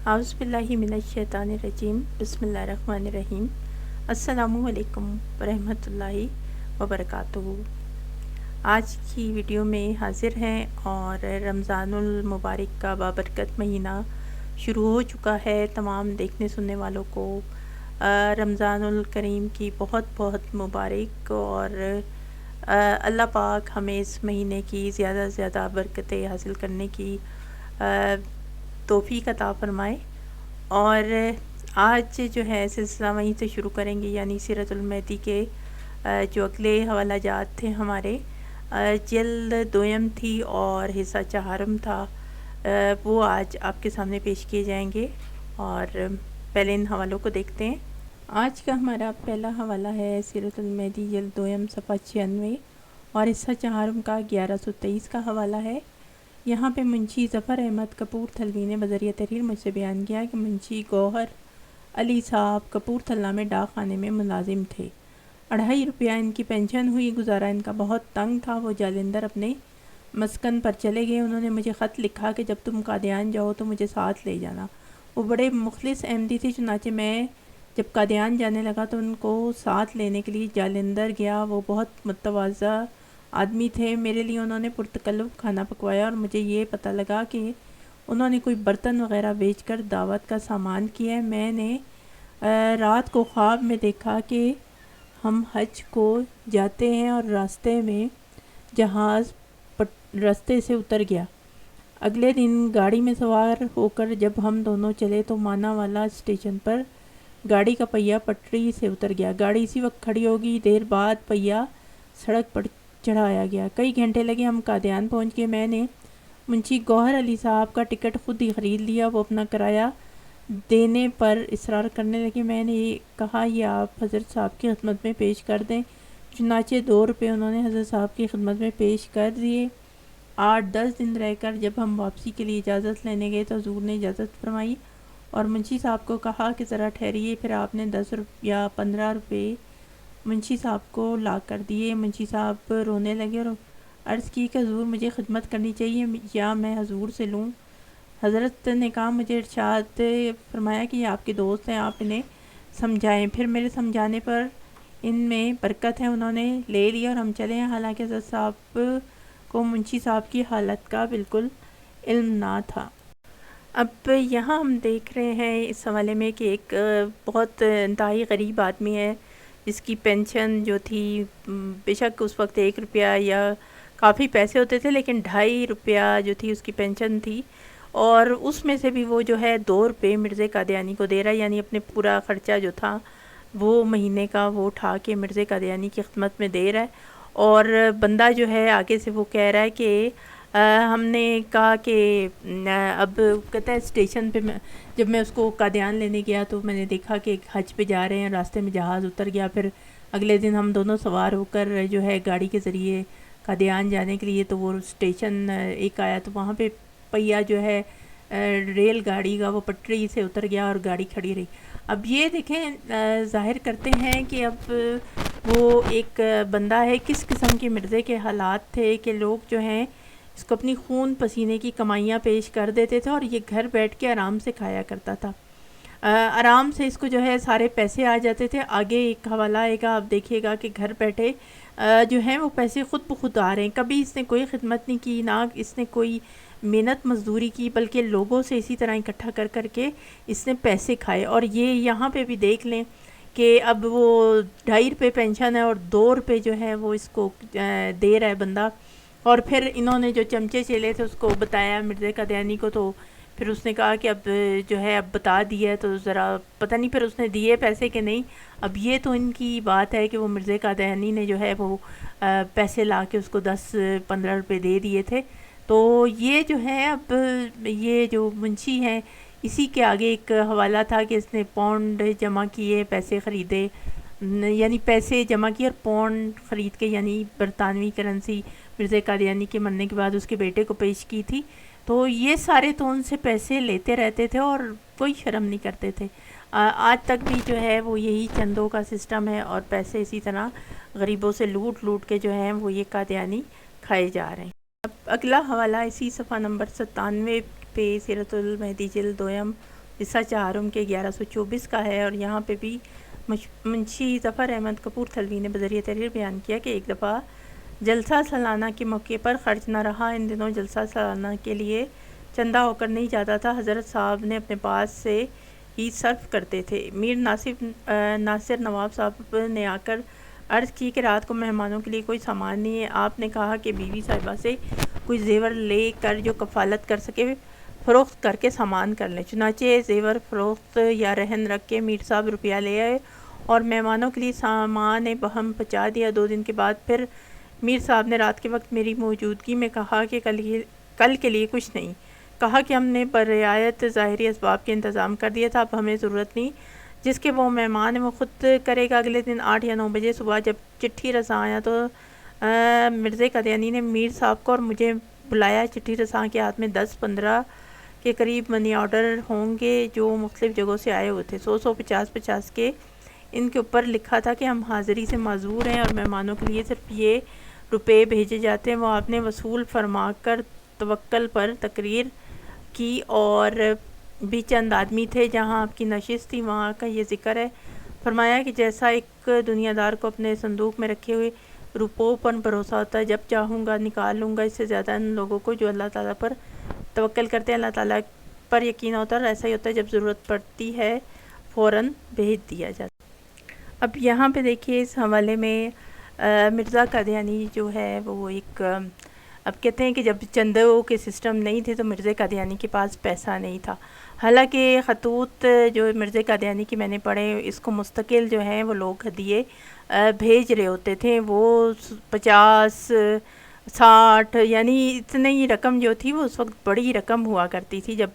اعوذ باللہ من الشیطان الرجیم بسم اللہ الرحمن الرحیم السلام علیکم ورحمۃ اللہ وبرکاتہ۔ آج کی ویڈیو میں حاضر ہیں اور رمضان المبارک کا بابرکت مہینہ شروع ہو چکا ہے۔ تمام دیکھنے سننے والوں کو رمضان الکریم کی بہت بہت مبارک، اور اللہ پاک ہمیں اس مہینے کی زیادہ سے زیادہ برکتیں حاصل کرنے کی توفیق عطا فرمائے۔ اور آج جو ہے سلسلہ وہیں سے شروع کریں گے، یعنی سیرت المہدی کے جو اگلے حوالہ جات تھے ہمارے، جلد دویم تھی اور حصہ چہارم تھا، وہ آج آپ کے سامنے پیش کیے جائیں گے۔ اور پہلے ان حوالوں کو دیکھتے ہیں۔ آج کا ہمارا پہلا حوالہ ہے سیرت المہدی جلد دویم صفحہ 96 اور حصہ چہارم کا 1123 کا حوالہ ہے۔ یہاں پہ منشی ظفر احمد کپور تھلوی نے بذریعہ تحریر مجھ سے بیان کیا کہ منشی گوہر علی صاحب کپور تھلہ میں ڈاک خانے میں ملازم تھے۔ 2.5 روپیہ ان کی پینشن ہوئی، گزارا ان کا بہت تنگ تھا۔ وہ جالندھر اپنے مسکن پر چلے گئے۔ انہوں نے مجھے خط لکھا کہ جب تم قادیان جاؤ تو مجھے ساتھ لے جانا۔ وہ بڑے مخلص احمدی تھی، چنانچہ میں جب قادیان جانے لگا تو ان کو ساتھ لینے کے لیے جالندھر گیا۔ وہ بہت متواضع آدمی تھے۔ میرے لیے انہوں نے پرتکلف کھانا پکوایا اور مجھے یہ پتہ لگا کہ انہوں نے کوئی برتن وغیرہ بیچ کر دعوت کا سامان کیا ہے۔ میں نے رات کو خواب میں دیکھا کہ ہم حج کو جاتے ہیں اور راستے میں جہاز راستے سے اتر گیا۔ اگلے دن گاڑی میں سوار ہو کر جب ہم دونوں چلے تو مانا والا اسٹیشن پر گاڑی کا پہیہ پٹری سے اتر گیا۔ گاڑی اسی وقت کھڑی ہوگی، دیر بعد پہیہ سڑک پر چڑھایا گیا۔ کئی گھنٹے لگے، ہم قادیان پہنچ گئے۔ میں نے منشی گوہر علی صاحب کا ٹکٹ خود ہی خرید لیا۔ وہ اپنا کرایہ دینے پر اصرار کرنے لگے۔ میں نے کہا یہ آپ حضرت صاحب کی خدمت میں پیش کر دیں۔ چنانچہ 2 روپے انہوں نے حضرت صاحب کی خدمت میں پیش کر دیے۔ 8-10 دن رہ کر جب ہم واپسی کے لیے اجازت لینے گئے تو حضور نے اجازت فرمائی اور منشی صاحب کو کہا کہ ذرا ٹھہریے۔ پھر آپ نے 10 یا 15 روپے منشی صاحب کو لا کر دیے۔ منشی صاحب رونے لگے اور عرض کی کہ حضور مجھے خدمت کرنی چاہیے یا میں حضور سے لوں۔ حضرت نے کہا مجھے ارشاد فرمایا کہ یہ آپ کے دوست ہیں، آپ انہیں سمجھائیں۔ پھر میرے سمجھانے پر ان میں برکت ہے، انہوں نے لے لیا اور ہم چلے ہیں، حالانکہ حضرت صاحب کو منشی صاحب کی حالت کا بالکل علم نہ تھا۔ اب یہاں ہم دیکھ رہے ہیں اس حوالے میں کہ ایک بہت انتہائی غریب آدمی ہے جس کی پینشن جو تھی، بے شک اس وقت 1 روپیہ یا کافی پیسے ہوتے تھے، لیکن 2.5 روپیہ جو تھی اس کی پینشن تھی، اور اس میں سے بھی وہ جو ہے 2 روپے مرزا قادیانی کو دے رہا ہے، یعنی اپنے پورا خرچہ جو تھا وہ مہینے کا وہ اٹھا کے مرزا قادیانی کی خدمت میں دے رہا ہے۔ اور بندہ جو ہے آگے سے وہ کہہ رہا ہے کہ ہم نے کہا کہ اب کہتا ہے اسٹیشن پہ جب میں اس کو قادیان لینے گیا تو میں نے دیکھا کہ حج پہ جا رہے ہیں، راستے میں جہاز اتر گیا۔ پھر اگلے دن ہم دونوں سوار ہو کر جو ہے گاڑی کے ذریعے قادیان جانے کے لیے تو وہ اسٹیشن ایک آیا تو وہاں پہ پہیہ جو ہے ریل گاڑی کا وہ پٹری سے اتر گیا اور گاڑی کھڑی رہی۔ اب یہ دیکھیں ظاہر کرتے ہیں کہ اب وہ ایک بندہ ہے کس قسم کے مرزے کے حالات تھے کہ لوگ جو ہیں اس کو اپنی خون پسینے کی کمائیاں پیش کر دیتے تھے اور یہ گھر بیٹھ کے آرام سے کھایا کرتا تھا، آرام سے اس کو جو ہے سارے پیسے آ جاتے تھے۔ آگے ایک حوالہ آئے گا، آپ دیکھیے گا کہ گھر بیٹھے جو ہیں وہ پیسے خود بخود آ رہے ہیں۔ کبھی اس نے کوئی خدمت نہیں کی، نہ اس نے کوئی محنت مزدوری کی، بلکہ لوگوں سے اسی طرح اکٹھا کر کر کے اس نے پیسے کھائے۔ اور یہ یہاں پہ بھی دیکھ لیں کہ اب وہ 2.5 روپے پینشن ہے اور 2 روپے جو ہے وہ اس کو دے رہا ہے بندہ۔ اور پھر انہوں نے جو چمچے چیلے تھے اس کو بتایا مرزا قادیانی کو، تو پھر اس نے کہا کہ اب جو ہے اب بتا دیا تو ذرا پتہ نہیں پھر اس نے دیے پیسے کہ نہیں۔ اب یہ تو ان کی بات ہے کہ وہ مرزا قادیانی نے جو ہے وہ پیسے لا کے اس کو 10-15 روپے دے دیے تھے۔ تو یہ جو ہے اب یہ جو منشی ہیں اسی کے آگے ایک حوالہ تھا کہ اس نے پونڈ جمع کیے، پیسے خریدے، یعنی پیسے جمع کیے اور پونڈ خرید کے، یعنی برطانوی کرنسی مرزا قادیانی کے مرنے کے بعد اس کے بیٹے کو پیش کی تھی۔ تو یہ سارے تو ان سے پیسے لیتے رہتے تھے اور کوئی شرم نہیں کرتے تھے۔ آج تک بھی جو ہے وہ یہی چندوں کا سسٹم ہے اور پیسے اسی طرح غریبوں سے لوٹ لوٹ کے جو ہیں وہ یہ قادیانی کھائے جا رہے ہیں۔ اب اگلا حوالہ اسی صفحہ نمبر 97 پہ سیرت المہدی جلد دویم حصہ 4 ان کے 1124 کا ہے۔ اور یہاں پہ بھی منشی ظفر احمد کپورتھلوی نے بذریعہ تحریر بیان کیا کہ ایک دفعہ جلسہ سالانہ کے موقع پر خرچ نہ رہا۔ ان دنوں جلسہ سالانہ کے لیے چندہ ہو کر نہیں جاتا تھا، حضرت صاحب نے اپنے پاس سے ہی صرف کرتے تھے۔ میر ناصر نواب صاحب نے آ کر عرض کی کہ رات کو مہمانوں کے لیے کوئی سامان نہیں ہے۔ آپ نے کہا کہ بیوی صاحبہ سے کوئی زیور لے کر جو کفالت کر سکے فروخت کر کے سامان کر لیں۔ چنانچہ زیور فروخت یا رہن رکھ کے میر صاحب روپیہ لے آئے اور مہمانوں کے لیے سامان بہم پہنچا دیا۔ 2 دن کے بعد پھر میر صاحب نے رات کے وقت میری موجودگی میں کہا کہ کل کے لیے کچھ نہیں، کہا کہ ہم نے برعایت ظاہری اسباب کے انتظام کر دیا تھا، اب ہمیں ضرورت نہیں، جس کے وہ مہمان ہے وہ خود کرے گا۔ اگلے دن 8 یا 9 بجے صبح جب چٹھی رساں آیا تو مرزا قادیانی نے میر صاحب کو اور مجھے بلایا۔ چٹھی رساں کے ہاتھ میں 10-15 کے قریب منی آرڈر ہوں گے جو مختلف جگہوں سے آئے ہوئے تھے، 100 50 کے۔ ان کے اوپر لکھا تھا کہ ہم حاضری سے معذور ہیں اور مہمانوں کے لیے صرف یہ روپے بھیجے جاتے ہیں۔ وہ آپ نے وصول فرما کر توکل پر تقریر کی اور بھی چند آدمی تھے جہاں آپ کی نشست تھی وہاں کا یہ ذکر ہے۔ فرمایا کہ جیسا ایک دنیا دار کو اپنے صندوق میں رکھے ہوئے روپوں پر بھروسہ ہوتا ہے، جب چاہوں گا نکال لوں گا، اس سے زیادہ ان لوگوں کو جو اللہ تعالیٰ پر توکل کرتے ہیں اللہ تعالیٰ پر یقین ہوتا ہے، اور ایسا ہی ہوتا ہے جب ضرورت پڑتی ہے فوراً بھیج دیا جاتا ہے۔ اب یہاں پہ دیکھیے اس حوالے میں مرزا قادیانی جو ہے وہ ایک اب کہتے ہیں کہ جب چندوں کے سسٹم نہیں تھے تو مرزا قادیانی کے پاس پیسہ نہیں تھا، حالانکہ خطوط جو مرزا قادیانی کی میں نے پڑھے اس کو مستقل جو ہیں وہ لوگ ہدیے بھیج رہے ہوتے تھے، وہ 50-60 یعنی اتنی ہی رقم جو تھی وہ اس وقت بڑی رقم ہوا کرتی تھی، جب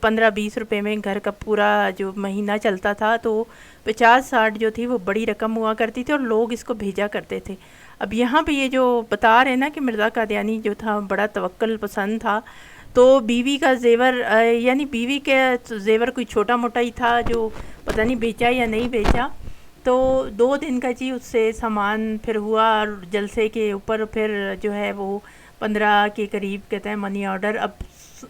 15-20 روپے میں گھر کا پورا جو مہینہ چلتا تھا تو 50-60 جو تھی وہ بڑی رقم ہوا کرتی تھی اور لوگ اس کو بھیجا کرتے تھے۔ اب یہاں پہ یہ جو بتا رہے ہیں نا کہ مرزا قادیانی جو تھا بڑا توکل پسند تھا، تو بیوی کا زیور یعنی بیوی کے زیور کوئی چھوٹا موٹا ہی تھا جو پتہ نہیں بیچا یا نہیں بیچا، تو 2 دن کا جی اس سے سامان پھر ہوا اور جلسے کے اوپر پھر جو ہے وہ 15 کے قریب کہتے ہیں منی آرڈر، اب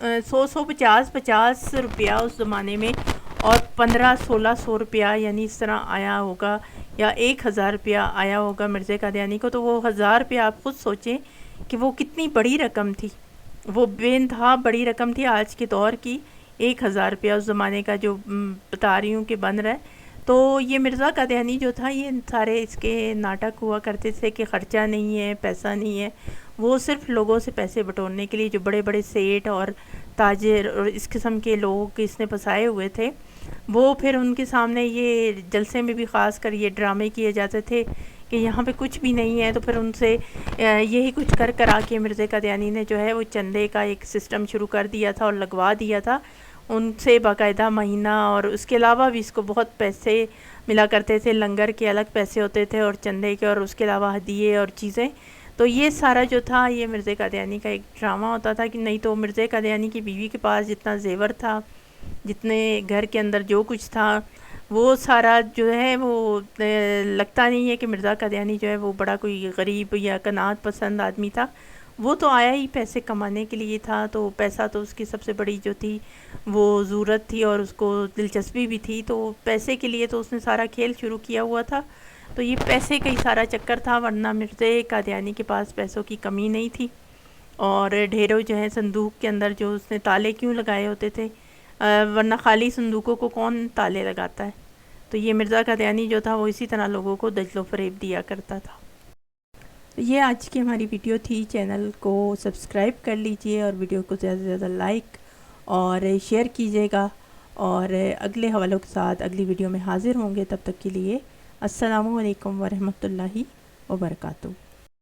100-50 روپیہ اس زمانے میں اور 1500-1600 روپیہ یعنی اس طرح آیا ہوگا یا 1000 روپیہ آیا ہوگا مرزا قادیانی کو، تو وہ 1000 روپیہ آپ خود سوچیں کہ وہ کتنی بڑی رقم تھی، وہ بے انتہا بڑی رقم تھی آج کے دور کی۔ 1000 روپیہ اس زمانے کا جو بتا رہی ہوں کہ بن رہا ہے، تو یہ مرزا قادیانی جو تھا یہ سارے اس کے ناٹک ہوا کرتے تھے کہ خرچہ نہیں ہے، پیسہ نہیں ہے، وہ صرف لوگوں سے پیسے بٹورنے کے لیے جو بڑے بڑے سیٹ اور تاجر اور اس قسم کے لوگ اس نے پھنسائے ہوئے تھے، وہ پھر ان کے سامنے یہ جلسے میں بھی خاص کر یہ ڈرامے کیے جاتے تھے کہ یہاں پہ کچھ بھی نہیں ہے، تو پھر ان سے یہی کچھ کرا کے مرزا قادیانی نے جو ہے وہ چندے کا ایک سسٹم شروع کر دیا تھا اور لگوا دیا تھا ان سے باقاعدہ مہینہ، اور اس کے علاوہ بھی اس کو بہت پیسے ملا کرتے تھے، لنگر کے الگ پیسے ہوتے تھے اور چندے کے، اور اس کے علاوہ ہدیے اور چیزیں، تو یہ سارا جو تھا یہ مرزا قادیانی کا ایک ڈرامہ ہوتا تھا کہ نہیں تو مرزا قادیانی کی بیوی کے پاس جتنا زیور تھا، جتنے گھر کے اندر جو کچھ تھا، وہ سارا جو ہے وہ لگتا نہیں ہے کہ مرزا قادیانی جو ہے وہ بڑا کوئی غریب یا قناعت پسند آدمی تھا، وہ تو آیا ہی پیسے کمانے کے لیے تھا، تو پیسہ تو اس کی سب سے بڑی جو تھی وہ ضرورت تھی اور اس کو دلچسپی بھی تھی، تو پیسے کے لیے تو اس نے سارا کھیل شروع کیا ہوا تھا، تو یہ پیسے کا ہی سارا چکر تھا، ورنہ مرزا قادیانی کے پاس پیسوں کی کمی نہیں تھی، اور ڈھیروں جو ہے صندوق کے اندر جو اس نے تالے کیوں لگائے ہوتے تھے، ورنہ خالی صندوقوں کو کون تالے لگاتا ہے، تو یہ مرزا قادیانی جو تھا وہ اسی طرح لوگوں کو دجل و فریب دیا کرتا تھا۔ یہ آج کی ہماری ویڈیو تھی، چینل کو سبسکرائب کر لیجئے اور ویڈیو کو زیادہ سے زیادہ لائک اور شیئر کیجیے گا، اور اگلے حوالوں کے ساتھ اگلی ویڈیو میں حاضر ہوں گے، تب تک کے لیے السلام علیکم ورحمۃ اللہ وبرکاتہ۔